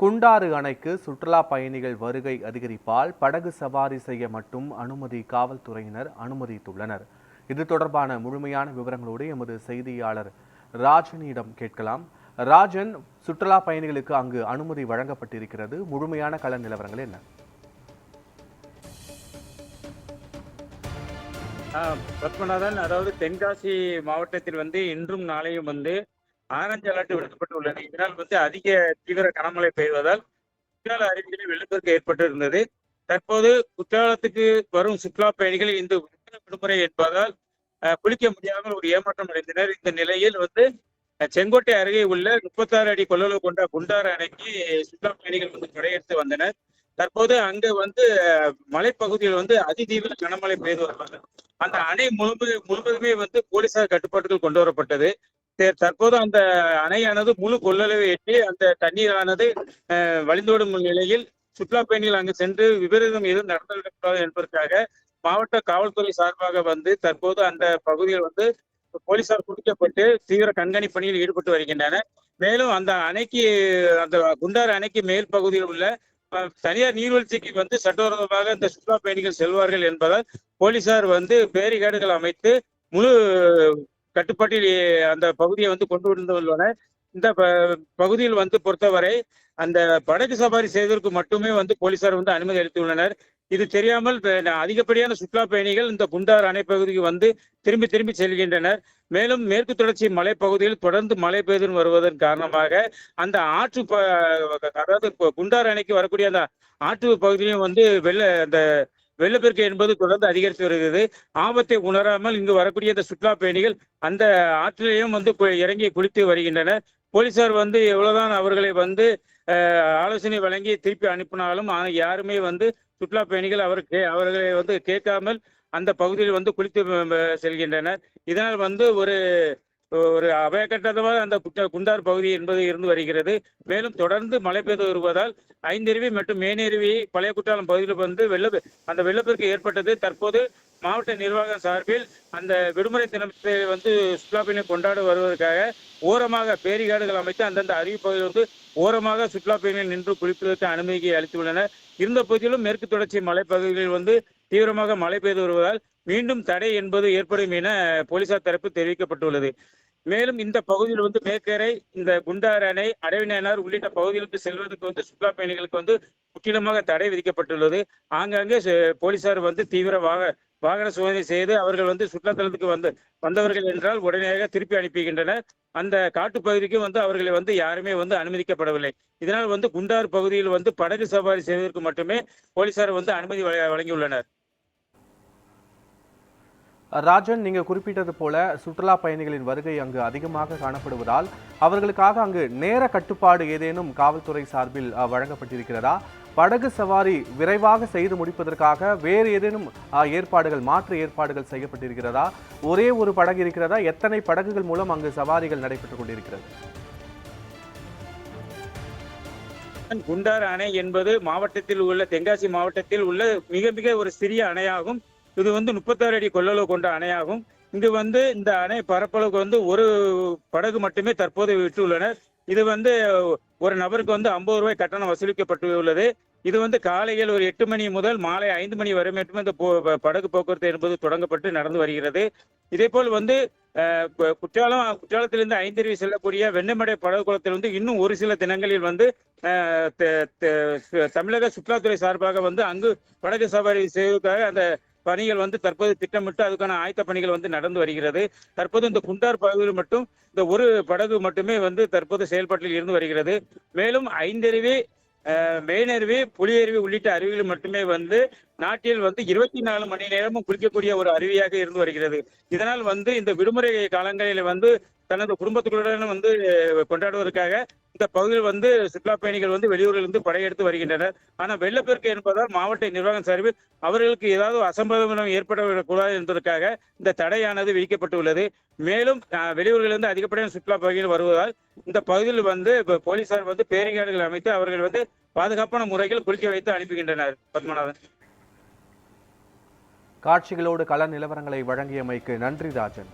குண்டாறு அணைக்கு சுற்றுலா பயணிகள் வருகை அதிகரிப்பால் படகு சவாரி செய்ய மட்டும் காவல்துறையினர் அனுமதித்துள்ளனர். இது தொடர்பான முழுமையான விவரங்களோடு எமது செய்தியாளர் ராஜனிடம் கேட்கலாம். ராஜன், சுற்றுலா பயணிகளுக்கு அங்கு அனுமதி வழங்கப்பட்டிருக்கிறது. முழுமையான கள நிலவரங்கள் என்ன? பத்மநாதன், அதாவது தென்காசி மாவட்டத்தில் இன்றும் நாளையும் ஆரஞ்சு அலர்ட் விடுக்கப்பட்டுள்ளது. இதனால் அதிக தீவிர கனமழை பெய்வதால் குற்றால அருவிகளில் வெள்ளப்பெருக்கு ஏற்பட்டிருந்தது. தற்போது குற்றாலத்துக்கு வரும் சுற்றுலா பயணிகள் இந்த விடுமுறை என்பதால் குளிக்க முடியாமல் ஒரு ஏமாற்றம் அடைந்தனர். இந்த நிலையில் செங்கோட்டை அருகே உள்ள 36 அடி கொள்ளளவு கொண்ட குண்டாறு அணைக்கு சுற்றுலா பயணிகள் படையெடுத்து வந்தனர். தற்போது அங்க மலைப்பகுதியில் அதிதீவிர கனமழை பெய்து வருவாங்க. அந்த அணை முழுவதுமே போலீசார் கட்டுப்பாட்டுகள் கொண்டு வரப்பட்டது. தற்போது அந்த அணையானது முழு கொள்ளளவை எட்டி அந்த தண்ணீரானது வழிந்தோடும் நிலையில் சுற்றுலா பயணிகள் அங்கு சென்று விபரீதம் எதுவும் நடந்துவிடக்கூடாது என்பதற்காக மாவட்ட காவல்துறை சார்பாக தற்போது அந்த பகுதியில் போலீசார் குடிக்கப்பட்டு தீவிர கண்காணிப்பு பணியில் ஈடுபட்டு வருகின்றனர். மேலும் அந்த குண்டாறு அணைக்கு மேல் பகுதியில் உள்ள தனியார் நீர்வீழ்ச்சிக்கு சட்டவிரோதமாக இந்த சுற்றுலா பயணிகள் செல்வார்கள் என்பதால் போலீசார் பேரிகார்டுகள் அமைத்து முழு கட்டுப்பாட்டில் அந்த பகுதியை கொண்டு வந்துள்ளனர். இந்த பகுதியில் பொறுத்தவரை அந்த படகு சவாரி செய்வதற்கு மட்டுமே போலீசார் அனுமதி அளித்துள்ளனர். இது தெரியாமல் அதிகப்படியான சுற்றுலா பயணிகள் இந்த குண்டாறு அணை பகுதிக்கு திரும்பி திரும்பி செல்கின்றனர். மேலும் மேற்கு தொடர்ச்சி மலைப்பகுதியில் தொடர்ந்து மழை பெய்து வருவதன் காரணமாக அந்த அதாவது குண்டாறு அணைக்கு வரக்கூடிய அந்த ஆற்று பகுதியிலும் அந்த வெள்ளப்பெருக்கு என்பது தொடர்ந்து அதிகரித்து வருகிறது. ஆபத்தை உணராமல் இங்கு வரக்கூடிய இந்த சுற்றுலா பயணிகள் அந்த ஆற்றிலையும் இறங்கி குளித்து வருகின்றனர். போலீசார் எவ்வளவுதான் அவர்களை ஆலோசனை வழங்கி திருப்பி அனுப்பினாலும் யாருமே சுற்றுலா பயணிகள் அவர்களை கேட்காமல் அந்த பகுதியில் குளித்து செல்கின்றனர். இதனால் ஒரு அபாயகட்டமாக அந்த குண்டார் பகுதி என்பது இருந்து வருகிறது. மேலும் தொடர்ந்து மழை பெய்து வருவதால் ஐந்தருவி மற்றும் மேனருவி பழைய குற்றாலம் பகுதியில் அந்த வெள்ளப்பெருக்கு ஏற்பட்டது. தற்போது மாவட்ட நிர்வாகம் சார்பில் அந்த விடுமுறை தினத்தை சுற்றுலா பயணிகள் கொண்டாட வருவதற்காக ஓரமாக பேரிகார்டுகள் அமைத்து அந்தந்த அருவி பகுதியில் ஓரமாக சுற்றுலா பயணிகள் நின்று குளிப்பதற்கு அனுமதி அளித்துள்ளனர். இருந்த போதிலும் மேற்கு தொடர்ச்சி மலைப்பகுதிகளில் தீவிரமாக மழை பெய்து வருவதால் மீண்டும் தடை என்பது ஏற்படும் என போலீசார் தரப்பு தெரிவிக்கப்பட்டுள்ளது. மேலும் இந்த பகுதியில் மேற்கரை இந்த குண்டாறு அணை, அடைவினார் உள்ளிட்ட பகுதிகளுக்கு செல்வதற்கு சுற்றுலா பயணிகளுக்கு முற்றிலுமாக தடை விதிக்கப்பட்டுள்ளது. ஆங்காங்கே போலீசார் தீவிர வாகன சோதனை செய்து அவர்கள் சுற்றுலாத்தலத்துக்கு வந்தவர்கள் என்றால் உடனடியாக திருப்பி அனுப்புகின்றனர். அந்த காட்டு பகுதிக்கு அவர்களை யாருமே அனுமதிக்கப்படவில்லை. இதனால் குண்டாறு பகுதியில் படகு சவாரி செய்வதற்கு மட்டுமே போலீசார் அனுமதி வழங்கியுள்ளனர். ராஜன், நீங்க குறிப்பிட்டது போல சுற்றுலா பயணிகளின் வருகை அங்கு அதிகமாக காணப்படுவதால் அவர்களுக்காக அங்கு நேர கட்டுப்பாடு ஏதேனும் காவல்துறை சார்பில் வழங்கப்பட்டிருக்கிறதா? படகு சவாரி விரைவாக செய்து முடிப்பதற்காக வேறு ஏதேனும் மாற்று ஏற்பாடுகள் செய்யப்பட்டிருக்கிறதா? ஒரே ஒரு படகு இருக்கிறதா? எத்தனை படகுகள் மூலம் அங்கு சவாரிகள் நடைபெற்றுக் கொண்டிருக்கிறது? குண்டாறு அணை என்பது தென்காசி மாவட்டத்தில் உள்ள மிக மிக ஒரு சிறிய அணையாகும். இது 36 அடி கொள்ளளவு கொண்ட அணையாகும். இங்கு இந்த அணை பரப்பளவுக்கு ஒரு படகு மட்டுமே தற்போது விட்டுள்ளனர். இது ஒரு நபருக்கு 50 ரூபாய் கட்டணம் வசூலிக்கப்பட்டுள்ளது. இது காலையில் ஒரு 8 மணி முதல் மாலை 5 மணி வரை மட்டுமே இந்த படகு போக்குவரத்து என்பது தொடங்கப்பட்டு நடந்து வருகிறது. இதே போல் குற்றாலத்திலிருந்து ஐந்தருவி செல்லக்கூடிய வெண்ணமடை படகு குளத்தில் இன்னும் ஒரு சில தினங்களில் தமிழக சுற்றுலாத்துறை சார்பாக அங்கு படகு சவாரி செய்வதற்காக அந்த பணிகள் தற்போது திட்டமிட்டு அதுக்கான ஆயத்த பணிகள் நடந்து வருகிறது. தற்போது இந்த குண்டார் பகுதியில் மட்டும் இந்த ஒரு படகு மட்டுமே தற்போது செயல்பாட்டில் இருந்து வருகிறது. மேலும் ஐந்தருவி, மெயினருவி, புலியருவி உள்ளிட்ட அருவிகள் மட்டுமே நாட்டில் 24 மணி நேரமும் குளிக்கக்கூடிய ஒரு அருவியாக இருந்து வருகிறது. இதனால் இந்த விடுமுறை காலங்களில் தனது குடும்பத்துடன் கொண்டாடுவதற்காக இந்த பகுதியில் சுற்றுலா பயணிகள் வெளியூரிலிருந்து படையெடுத்து வருகின்றனர். ஆனால் வெள்ளப்பெருக்கு என்பதால் மாவட்ட நிர்வாகம் சார்பில் அவர்களுக்கு ஏதாவது அசம்பாவிதம் ஏற்படக்கூடாது என்பதற்காக இந்த தடையானது விதிக்கப்பட்டுள்ளது. மேலும் வெளியூர்களிலிருந்து அதிகப்படியான சுற்றுலா பயணிகள் வருவதால் இந்த பகுதியில் போலீசார் பேரிகார்டுகள் அமைத்து அவர்கள் பாதுகாப்பான முறையில் குளிக்க வைத்து அனுப்புகின்றனர். பத்மநாதன், காட்சிகளோடு கள நிலவரங்களை வழங்கியமைக்கு நன்றி ராஜன்.